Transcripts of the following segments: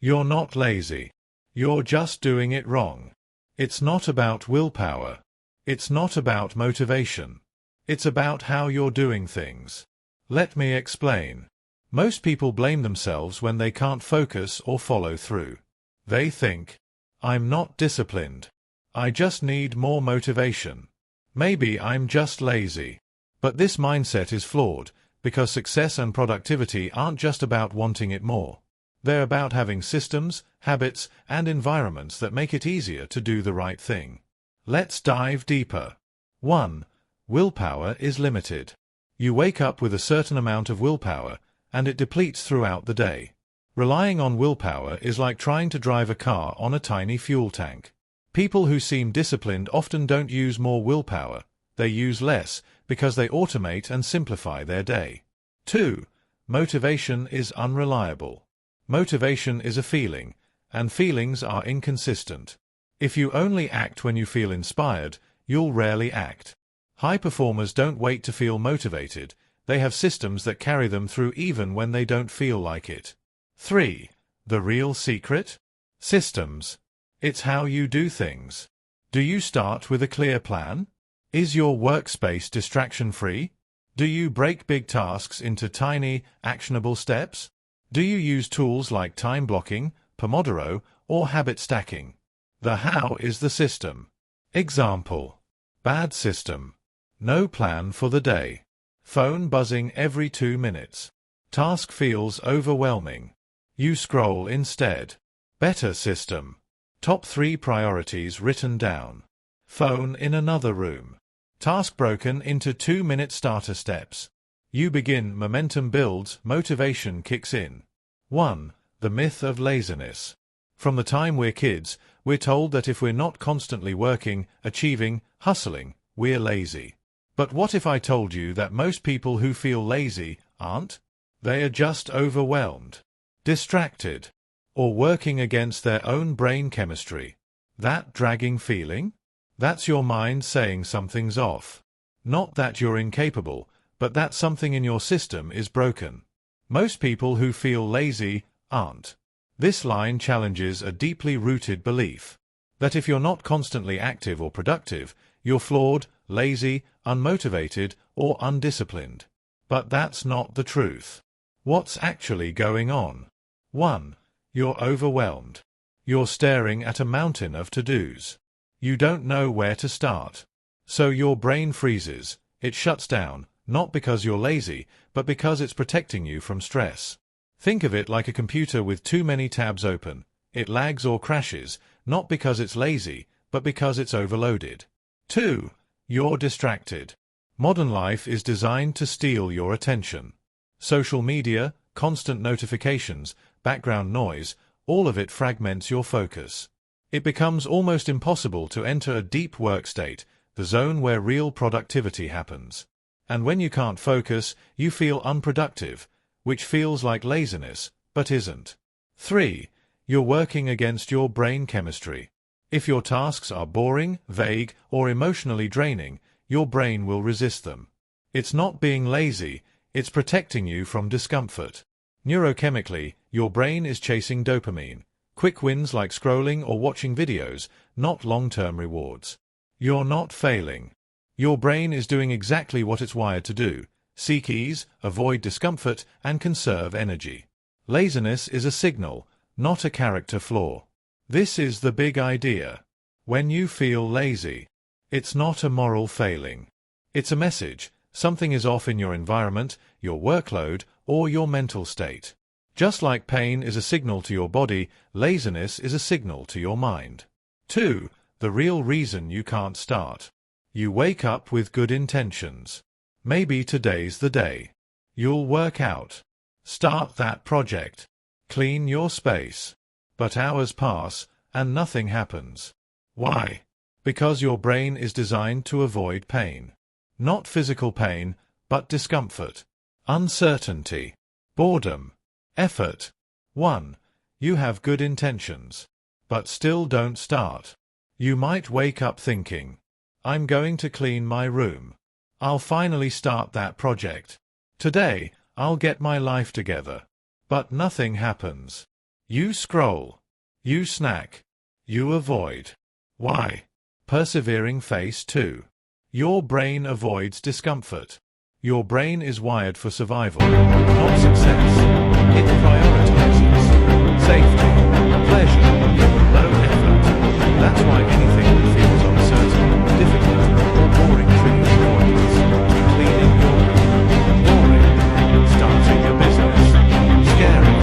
You're not lazy. You're just doing it wrong. It's not about willpower. It's not about motivation. It's about how you're doing things. Let me explain. Most people blame themselves when they can't focus or follow through. They think, I'm not disciplined. I just need more motivation. Maybe I'm just lazy. But this mindset is flawed, because success and productivity aren't just about wanting it more. They're about having systems, habits, and environments that make it easier to do the right thing. Let's dive deeper. 1. Willpower is limited. You wake up with a certain amount of willpower, and it depletes throughout the day. Relying on willpower is like trying to drive a car on a tiny fuel tank. People who seem disciplined often don't use more willpower. They use less, because they automate and simplify their day. 2. Motivation is unreliable. Motivation is a feeling, and feelings are inconsistent. If you only act when you feel inspired, you'll rarely act. High performers don't wait to feel motivated. They have systems that carry them through even when they don't feel like it. 3. The real secret? Systems. It's how you do things. Do you start with a clear plan? Is your workspace distraction-free? Do you break big tasks into tiny, actionable steps? Do you use tools like time blocking, Pomodoro, or habit stacking? The how is the system. Example. Bad system. No plan for the day. Phone buzzing every 2 minutes. Task feels overwhelming. You scroll instead. Better system. Top 3 priorities written down. Phone in another room. Task broken into 2-minute starter steps. You begin, momentum builds, motivation kicks in. 1. The myth of laziness. From the time we're kids, we're told that if we're not constantly working, achieving, hustling, we're lazy. But what if I told you that most people who feel lazy aren't? They are just overwhelmed, distracted, or working against their own brain chemistry. That dragging feeling? That's your mind saying something's off. Not that you're incapable, but that something in your system is broken. Most people who feel lazy aren't. This line challenges a deeply rooted belief that if you're not constantly active or productive, you're flawed, lazy, unmotivated, or undisciplined. But that's not the truth. What's actually going on? 1. You're overwhelmed. You're staring at a mountain of to-dos. You don't know where to start. So your brain freezes. It shuts down, not because you're lazy, but because it's protecting you from stress. Think of it like a computer with too many tabs open. It lags or crashes, not because it's lazy, but because it's overloaded. 2. You're distracted. Modern life is designed to steal your attention. Social media, constant notifications, background noise, all of it fragments your focus. It becomes almost impossible to enter a deep work state, the zone where real productivity happens. And when you can't focus, you feel unproductive, which feels like laziness, but isn't. 3. You're working against your brain chemistry. If your tasks are boring, vague, or emotionally draining, your brain will resist them. It's not being lazy, it's protecting you from discomfort. Neurochemically, your brain is chasing dopamine. Quick wins like scrolling or watching videos, not long-term rewards. You're not failing. Your brain is doing exactly what it's wired to do: seek ease, avoid discomfort, and conserve energy. Laziness is a signal, not a character flaw. This is the big idea. When you feel lazy, it's not a moral failing. It's a message. Something is off in your environment, your workload, or your mental state. Just like pain is a signal to your body, laziness is a signal to your mind. 2. The real reason you can't start. You wake up with good intentions. Maybe today's the day. You'll work out. Start that project. Clean your space. But hours pass, and nothing happens. Why? Because your brain is designed to avoid pain. Not physical pain, but discomfort, uncertainty, boredom, effort. 1. You have good intentions, but still don't start. You might wake up thinking, I'm going to clean my room. I'll finally start that project. Today, I'll get my life together. But nothing happens. You scroll. You snack. You avoid. Why? Persevering phase 2. Your brain avoids discomfort. Your brain is wired for survival, not success. It prioritizes safety, pleasure, low effort. That's why anything that feels uncertain, difficult, or boring triggers avoidance. Cleaning your room. Boring. Starting a business. Scary.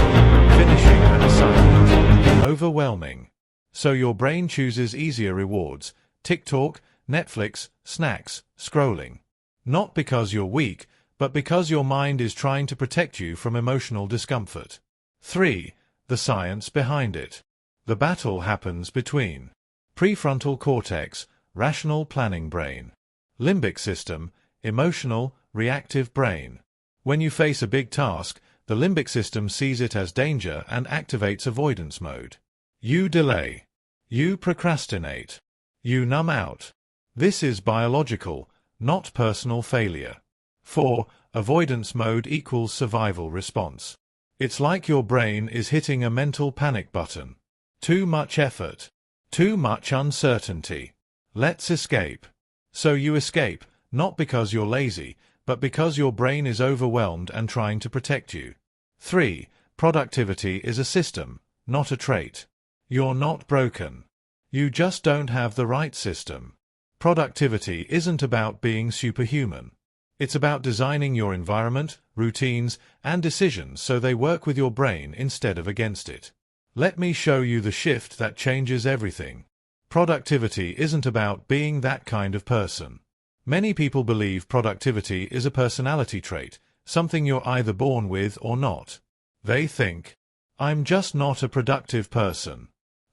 Finishing an assignment. Overwhelming. So your brain chooses easier rewards: TikTok, Netflix, snacks, scrolling. Not because you're weak, but because your mind is trying to protect you from emotional discomfort. 3. The science behind it. The battle happens between prefrontal cortex, rational planning brain, limbic system, emotional, reactive brain. When you face a big task, the limbic system sees it as danger and activates avoidance mode. You delay. You procrastinate. You numb out. This is biological, not personal failure. 4. Avoidance mode equals survival response. It's like your brain is hitting a mental panic button. Too much effort. Too much uncertainty. Let's escape. So you escape, not because you're lazy, but because your brain is overwhelmed and trying to protect you. 3. Productivity is a system, not a trait. You're not broken. You just don't have the right system. Productivity isn't about being superhuman. It's about designing your environment, routines, and decisions so they work with your brain instead of against it. Let me show you the shift that changes everything. Productivity isn't about being that kind of person. Many people believe productivity is a personality trait, something you're either born with or not. They think, I'm just not a productive person.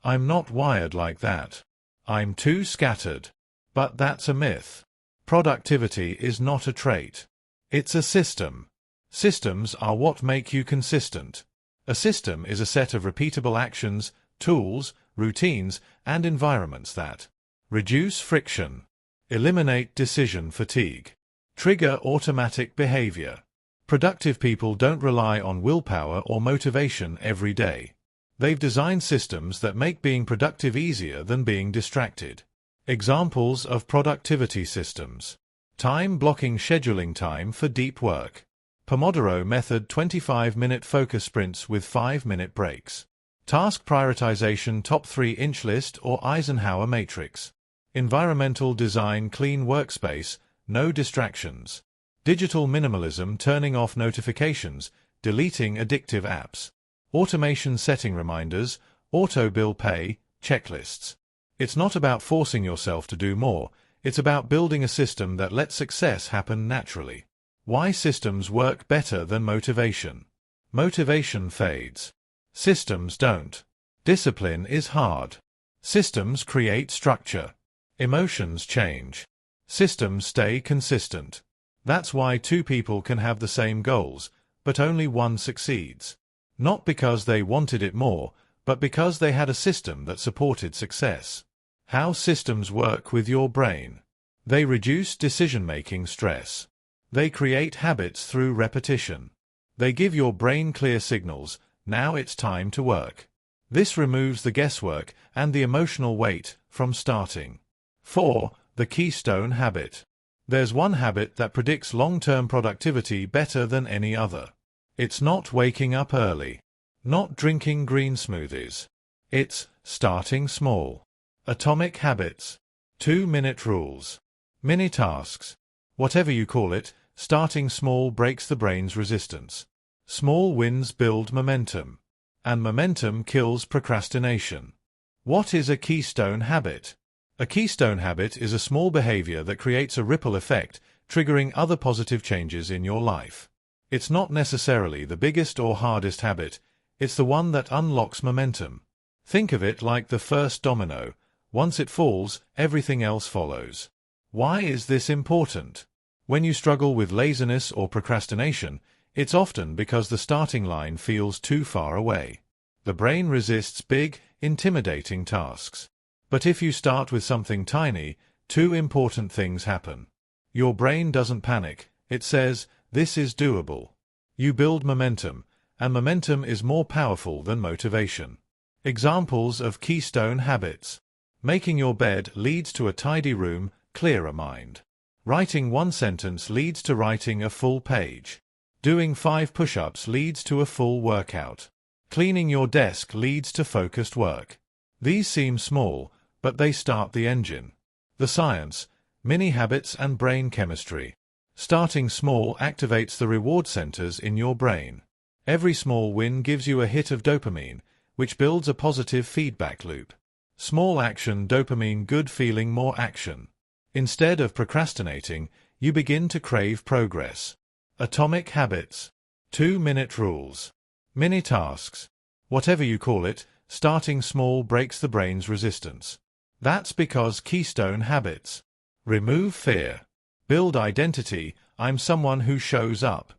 I'm not wired like that. I'm too scattered. But that's a myth. Productivity is not a trait. It's a system. Systems are what make you consistent. A system is a set of repeatable actions, tools, routines, and environments that reduce friction, eliminate decision fatigue, trigger automatic behavior. Productive people don't rely on willpower or motivation every day. They've designed systems that make being productive easier than being distracted. Examples of productivity systems. Time blocking, scheduling time for deep work. Pomodoro method, 25-minute focus sprints with 5-minute breaks. Task prioritization, top 3-inch list or Eisenhower matrix. Environmental design, clean workspace, no distractions. Digital minimalism, turning off notifications, deleting addictive apps. Automation, setting reminders, auto bill pay, checklists. It's not about forcing yourself to do more, it's about building a system that lets success happen naturally. Why systems work better than motivation. Motivation fades. Systems don't. Discipline is hard. Systems create structure. Emotions change. Systems stay consistent. That's why two people can have the same goals, but only one succeeds. Not because they wanted it more, but because they had a system that supported success. How systems work with your brain. They reduce decision-making stress. They create habits through repetition. They give your brain clear signals, now it's time to work. This removes the guesswork and the emotional weight from starting. 4. The keystone habit. There's one habit that predicts long-term productivity better than any other. It's not waking up early. Not drinking green smoothies. It's starting small. Atomic habits. 2-minute rules. Mini tasks. Whatever you call it, starting small breaks the brain's resistance. Small wins build momentum. And momentum kills procrastination. What is a keystone habit? A keystone habit is a small behavior that creates a ripple effect, triggering other positive changes in your life. It's not necessarily the biggest or hardest habit, it's the one that unlocks momentum. Think of it like the first domino. Once it falls, everything else follows. Why is this important? When you struggle with laziness or procrastination, it's often because the starting line feels too far away. The brain resists big, intimidating tasks. But if you start with something tiny, two important things happen. Your brain doesn't panic, it says, this is doable. You build momentum, and momentum is more powerful than motivation. Examples of keystone habits. Making your bed leads to a tidy room, clearer mind. Writing one sentence leads to writing a full page. Doing 5 push-ups leads to a full workout. Cleaning your desk leads to focused work. These seem small, but they start the engine. The science, mini habits and brain chemistry. Starting small activates the reward centers in your brain. Every small win gives you a hit of dopamine, which builds a positive feedback loop. Small action, dopamine, good feeling, more action. Instead of procrastinating, you begin to crave progress. Atomic habits. 2-minute rules. Mini tasks. Whatever you call it, starting small breaks the brain's resistance. That's because keystone habits. Remove fear. Build identity, I'm someone who shows up.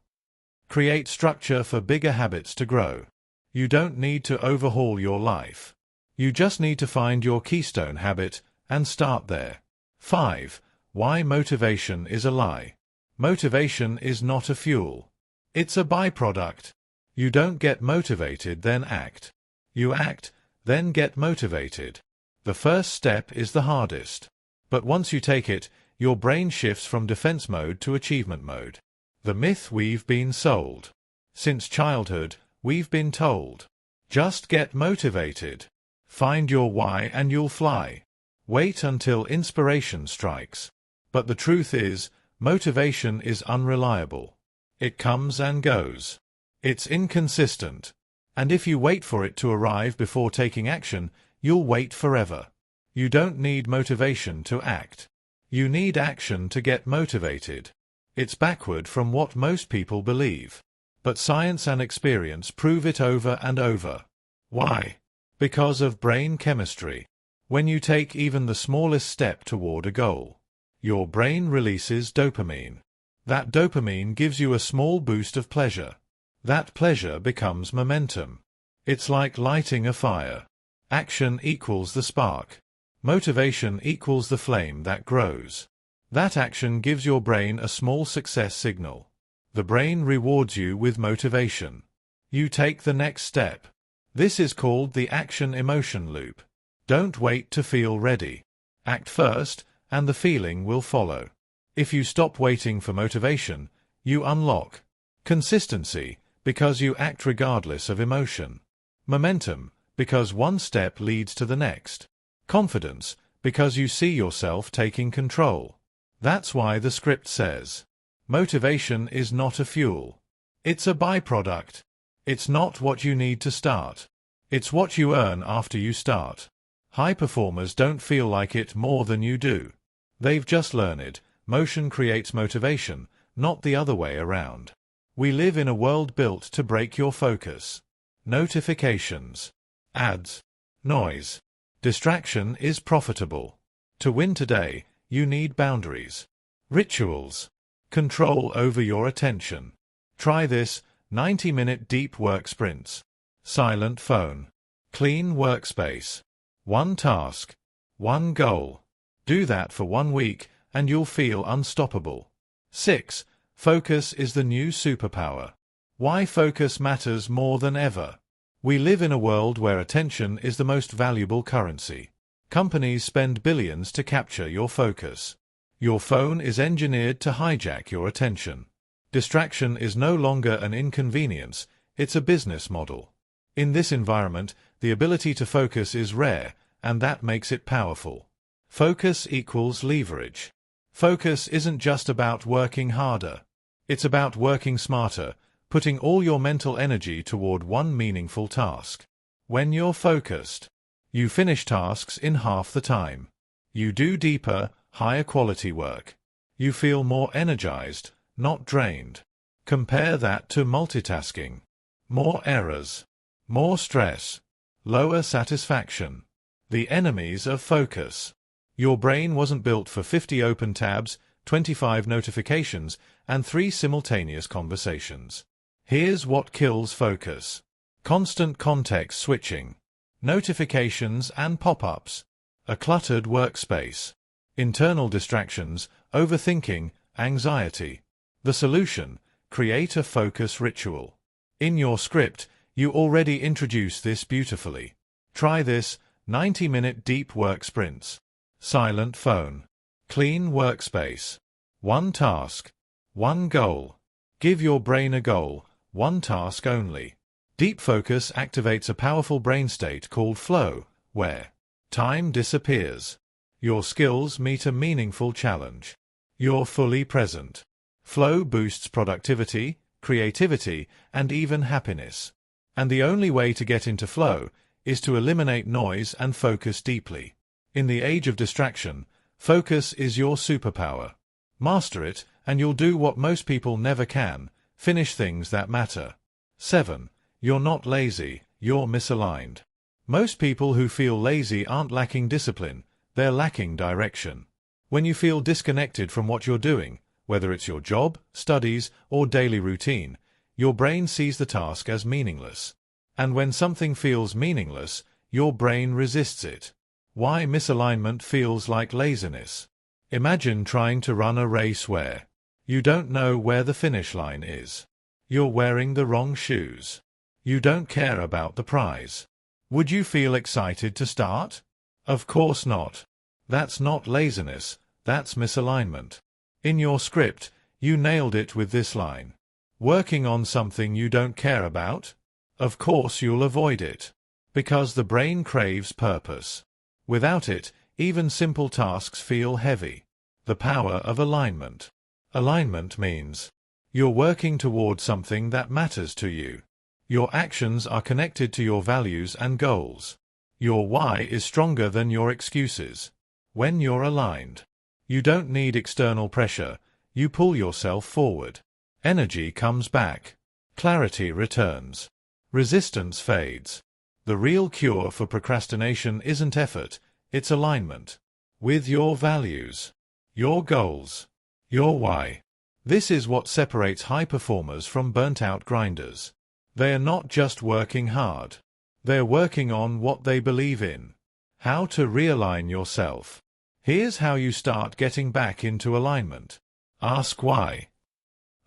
Create structure for bigger habits to grow. You don't need to overhaul your life. You just need to find your keystone habit and start there. 5. Why motivation is a lie. Motivation is not a fuel. It's a byproduct. You don't get motivated, then act. You act, then get motivated. The first step is the hardest. But once you take it, your brain shifts from defense mode to achievement mode. The myth we've been sold. Since childhood, we've been told, just get motivated. Find your why and you'll fly. Wait until inspiration strikes. But the truth is, motivation is unreliable. It comes and goes. It's inconsistent. And if you wait for it to arrive before taking action, you'll wait forever. You don't need motivation to act. You need action to get motivated. It's backward from what most people believe. But science and experience prove it over and over. Why? Because of brain chemistry. When you take even the smallest step toward a goal, your brain releases dopamine. That dopamine gives you a small boost of pleasure. That pleasure becomes momentum. It's like lighting a fire. Action equals the spark. Motivation equals the flame that grows. That action gives your brain a small success signal. The brain rewards you with motivation. You take the next step. This is called the action-emotion loop. Don't wait to feel ready. Act first, and the feeling will follow. If you stop waiting for motivation, you unlock consistency, because you act regardless of emotion. Momentum, because one step leads to the next. Confidence, because you see yourself taking control. That's why the script says, motivation is not a fuel. It's a byproduct. It's not what you need to start. It's what you earn after you start. High performers don't feel like it more than you do. They've just learned, motion creates motivation, not the other way around. We live in a world built to break your focus. Notifications, ads, noise. Distraction is profitable. To win today, you need boundaries. Rituals. Control over your attention. Try this: 90-minute deep work sprints. Silent phone. Clean workspace. One task. One goal. Do that for 1 week, and you'll feel unstoppable. 6. Focus is the new superpower. Why focus matters more than ever. We live in a world where attention is the most valuable currency. Companies spend billions to capture your focus. Your phone is engineered to hijack your attention. Distraction is no longer an inconvenience, it's a business model. In this environment, the ability to focus is rare, and that makes it powerful. Focus equals leverage. Focus isn't just about working harder. It's about working smarter, putting all your mental energy toward one meaningful task. When you're focused, you finish tasks in half the time. You do deeper, higher quality work. You feel more energized, not drained. Compare that to multitasking. More errors, more stress, lower satisfaction. The enemies of focus. Your brain wasn't built for 50 open tabs, 25 notifications, and 3 simultaneous conversations. Here's what kills focus. Constant context switching. Notifications and pop-ups. A cluttered workspace. Internal distractions, overthinking, anxiety. The solution: create a focus ritual. In your script, you already introduce this beautifully. Try this: 90-minute deep work sprints. Silent phone. Clean workspace. One task. One goal. Give your brain a goal, one task only. Deep focus activates a powerful brain state called flow, where time disappears. Your skills meet a meaningful challenge. You're fully present. Flow boosts productivity, creativity, and even happiness. And the only way to get into flow is to eliminate noise and focus deeply. In the age of distraction, focus is your superpower. Master it, and you'll do what most people never can: finish things that matter. 7. You're not lazy, you're misaligned. Most people who feel lazy aren't lacking discipline, they're lacking direction. When you feel disconnected from what you're doing, whether it's your job, studies, or daily routine, your brain sees the task as meaningless. And when something feels meaningless, your brain resists it. Why misalignment feels like laziness. Imagine trying to run a race where you don't know where the finish line is. You're wearing the wrong shoes. You don't care about the prize. Would you feel excited to start? Of course not. That's not laziness, that's misalignment. In your script, you nailed it with this line. Working on something you don't care about? Of course you'll avoid it. Because the brain craves purpose. Without it, even simple tasks feel heavy. The power of alignment. Alignment means you're working toward something that matters to you. Your actions are connected to your values and goals. Your why is stronger than your excuses. When you're aligned, you don't need external pressure, you pull yourself forward. Energy comes back. Clarity returns. Resistance fades. The real cure for procrastination isn't effort, it's alignment. With your values, your goals, your why. This is what separates high performers from burnt-out grinders. They are not just working hard. They're working on what they believe in. How to realign yourself. Here's how you start getting back into alignment. Ask why.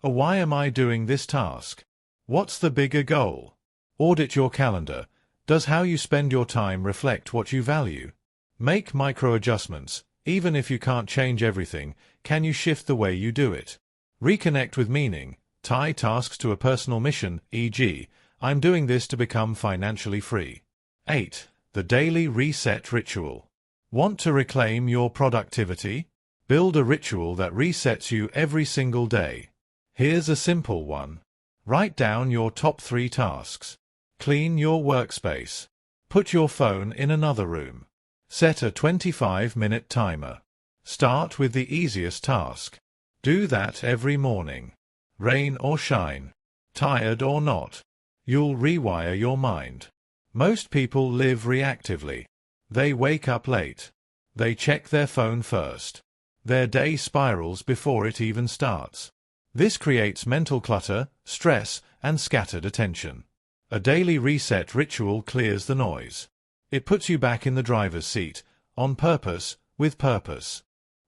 Why am I doing this task? What's the bigger goal? Audit your calendar. Does how you spend your time reflect what you value? Make micro-adjustments. Even if you can't change everything, can you shift the way you do it? Reconnect with meaning. Tie tasks to a personal mission, e.g., I'm doing this to become financially free. 8. The daily reset ritual. Want to reclaim your productivity? Build a ritual that resets you every single day. Here's a simple one. Write down your top 3 tasks. Clean your workspace. Put your phone in another room. Set a 25-minute timer. Start with the easiest task. Do that every morning. Rain or shine, tired or not, you'll rewire your mind. Most people live reactively. They wake up late. They check their phone first. Their day spirals before it even starts. This creates mental clutter, stress, and scattered attention. A daily reset ritual clears the noise. It puts you back in the driver's seat, on purpose, with purpose.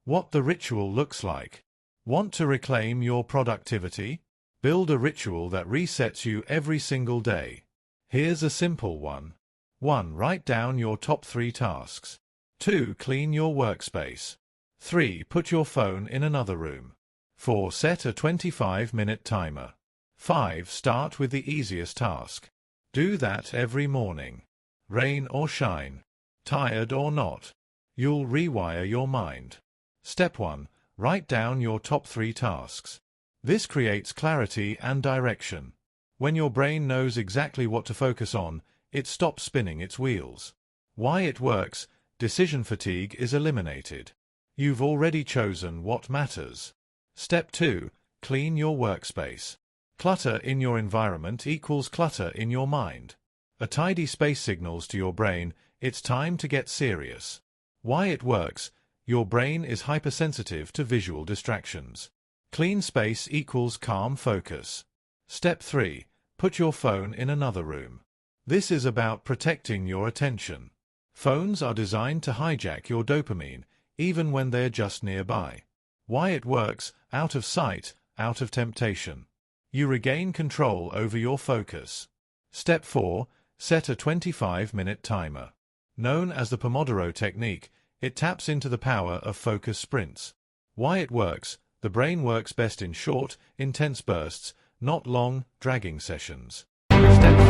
What the ritual looks like. Want to reclaim your productivity? Build a ritual that resets you every single day. Here's a simple one. 1. Write down your top 3 tasks. 2. Clean your workspace. 3. Put your phone in another room. 4. Set a 25-minute timer. 5. Start with the easiest task. Do that every morning. Rain or shine, tired or not, you'll rewire your mind. Step 1. Write down your top 3 tasks. This creates clarity and direction. When your brain knows exactly what to focus on, it stops spinning its wheels. Why it works: decision fatigue is eliminated. You've already chosen what matters. Step 2. Clean your workspace. Clutter in your environment equals clutter in your mind. A tidy space signals to your brain, it's time to get serious. Why it works: your brain is hypersensitive to visual distractions. Clean space equals calm focus. Step 3. Put your phone in another room. This is about protecting your attention. Phones are designed to hijack your dopamine, even when they're just nearby. Why it works: out of sight, out of temptation. You regain control over your focus. Step 4. Set a 25-minute timer. Known as the Pomodoro technique, it taps into the power of focus sprints. Why it works? The brain works best in short, intense bursts, not long, dragging sessions. Step 5.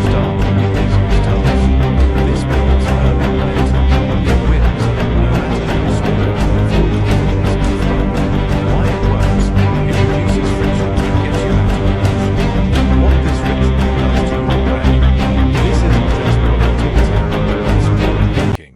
Start with the easiest task. This builds early momentum. It wins, no matter how small, full confidence and flow. Why it works? It reduces friction and gets you out of motion. What this ritual does to your brain. This isn't just productivity, it's called thinking.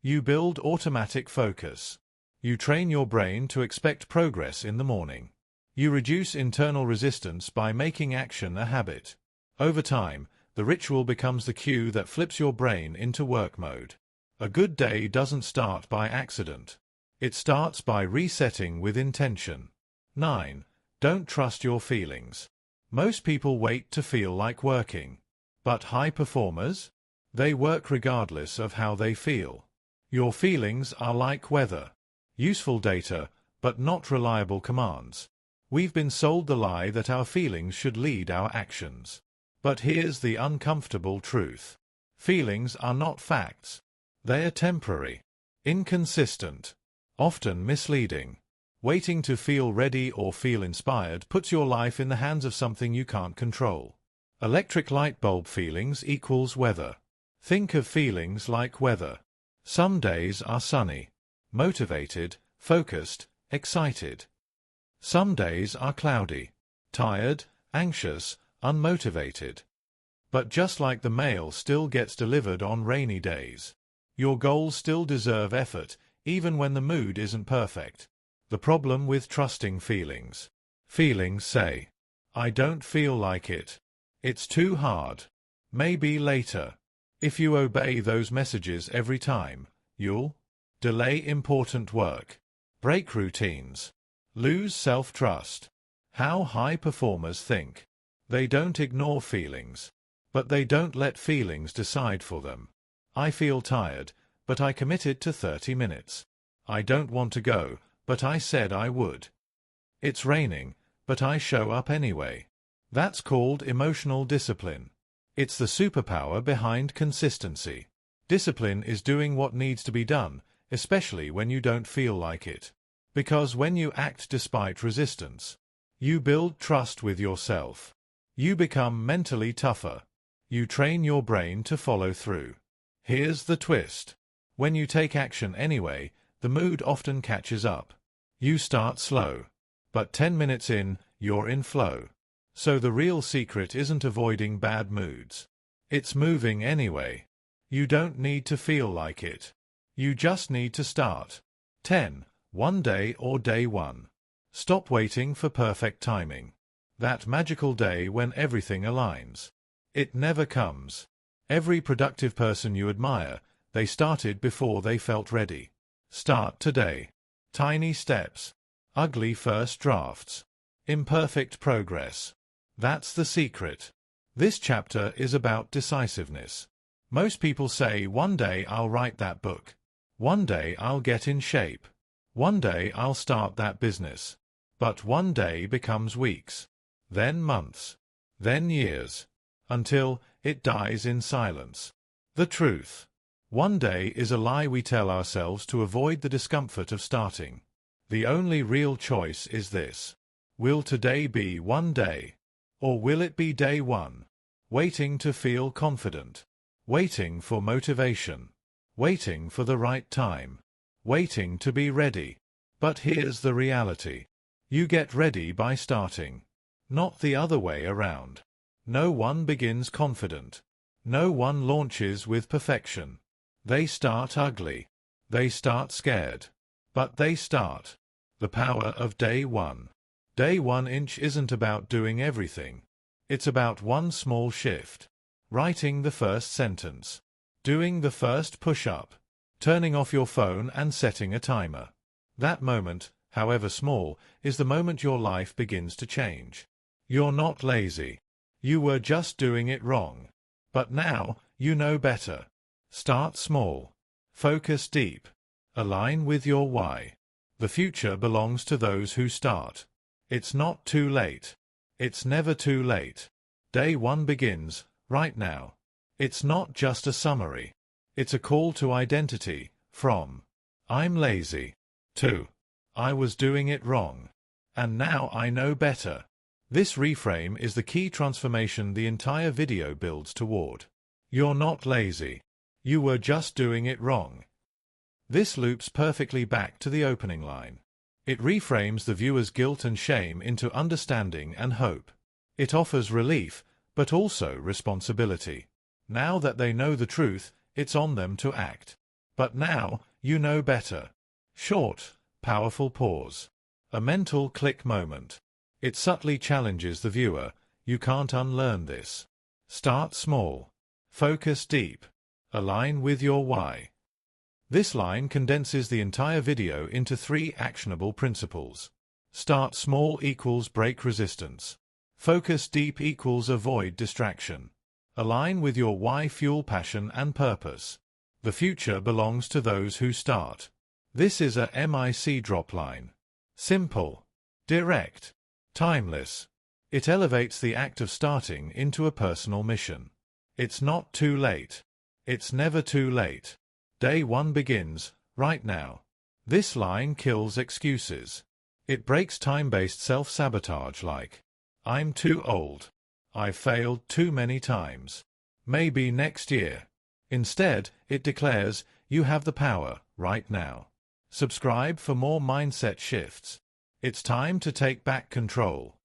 You build automatic focus. You train your brain to expect progress in the morning. You reduce internal resistance by making action a habit. Over time, the ritual becomes the cue that flips your brain into work mode. A good day doesn't start by accident. It starts by resetting with intention. 9. Don't trust your feelings. Most people wait to feel like working. But high performers? They work regardless of how they feel. Your feelings are like weather. Useful data, but not reliable commands. We've been sold the lie that our feelings should lead our actions. But here's the uncomfortable truth. Feelings are not facts. They are temporary, inconsistent, often misleading. Waiting to feel ready or feel inspired puts your life in the hands of something you can't control. Electric light bulb feelings equals weather. Think of feelings like weather. Some days are sunny, motivated, focused, excited. Some days are cloudy, tired, anxious, unmotivated. But just like the mail still gets delivered on rainy days, your goals still deserve effort, even when the mood isn't perfect. The problem with trusting feelings. Feelings say, I don't feel like it. It's too hard. Maybe later. If you obey those messages every time, you'll delay important work, break routines, lose self-trust. How high performers think. They don't ignore feelings, but they don't let feelings decide for them. I feel tired, but I committed to 30 minutes. I don't want to go, but I said I would. It's raining, but I show up anyway. That's called emotional discipline. It's the superpower behind consistency. Discipline is doing what needs to be done, especially when you don't feel like it. Because when you act despite resistance, you build trust with yourself. You become mentally tougher. You train your brain to follow through. Here's the twist. When you take action anyway, the mood often catches up. You start slow, but 10 minutes in, you're in flow. So the real secret isn't avoiding bad moods. It's moving anyway. You don't need to feel like it. You just need to start. 10. One day or day one. Stop waiting for perfect timing. That magical day when everything aligns. It never comes. Every productive person you admire, they started before they felt ready. Start today. Tiny steps. Ugly first drafts. Imperfect progress. That's the secret. This chapter is about decisiveness. Most people say, one day I'll write that book. One day I'll get in shape. One day I'll start that business. But one day becomes weeks, then months, then years, until it dies in silence. The truth. One day is a lie we tell ourselves to avoid the discomfort of starting. The only real choice is this. Will today be one day? Or will it be day one? Waiting to feel confident. Waiting for motivation. Waiting for the right time. Waiting to be ready. But here's the reality. You get ready by starting. Not the other way around. No one begins confident. No one launches with perfection. They start ugly. They start scared. But they start. The power of day one. Day 1 inch isn't about doing everything. It's about one small shift. Writing the first sentence. Doing the first push-up. Turning off your phone and setting a timer. That moment, however small, is the moment your life begins to change. You're not lazy. You were just doing it wrong. But now, you know better. Start small. Focus deep. Align with your why. The future belongs to those who start. It's not too late. It's never too late. Day 1 begins right now. It's not just a summary. It's a call to identity, from I'm lazy to I was doing it wrong, and now I know better. This reframe is the key transformation the entire video builds toward. You're not lazy. You were just doing it wrong. This loops perfectly back to the opening line. It reframes the viewer's guilt and shame into understanding and hope. It offers relief, but also responsibility. Now that they know the truth, it's on them to act. But now, you know better. Short, powerful pause. A mental click moment. It subtly challenges the viewer. You can't unlearn this. Start small. Focus deep. Align with your why. This line condenses the entire video into 3 actionable principles. Start small equals break resistance. Focus deep equals avoid distraction. Align with your why fuel passion and purpose. The future belongs to those who start. This is a MIC drop line. Simple. Direct. Timeless. It elevates the act of starting into a personal mission. It's not too late. It's never too late. Day 1 begins right now. This line kills excuses. It breaks time-based self-sabotage like, I'm too old. I failed too many times. Maybe next year. Instead, it declares, you have the power right now. Subscribe for more mindset shifts. It's time to take back control.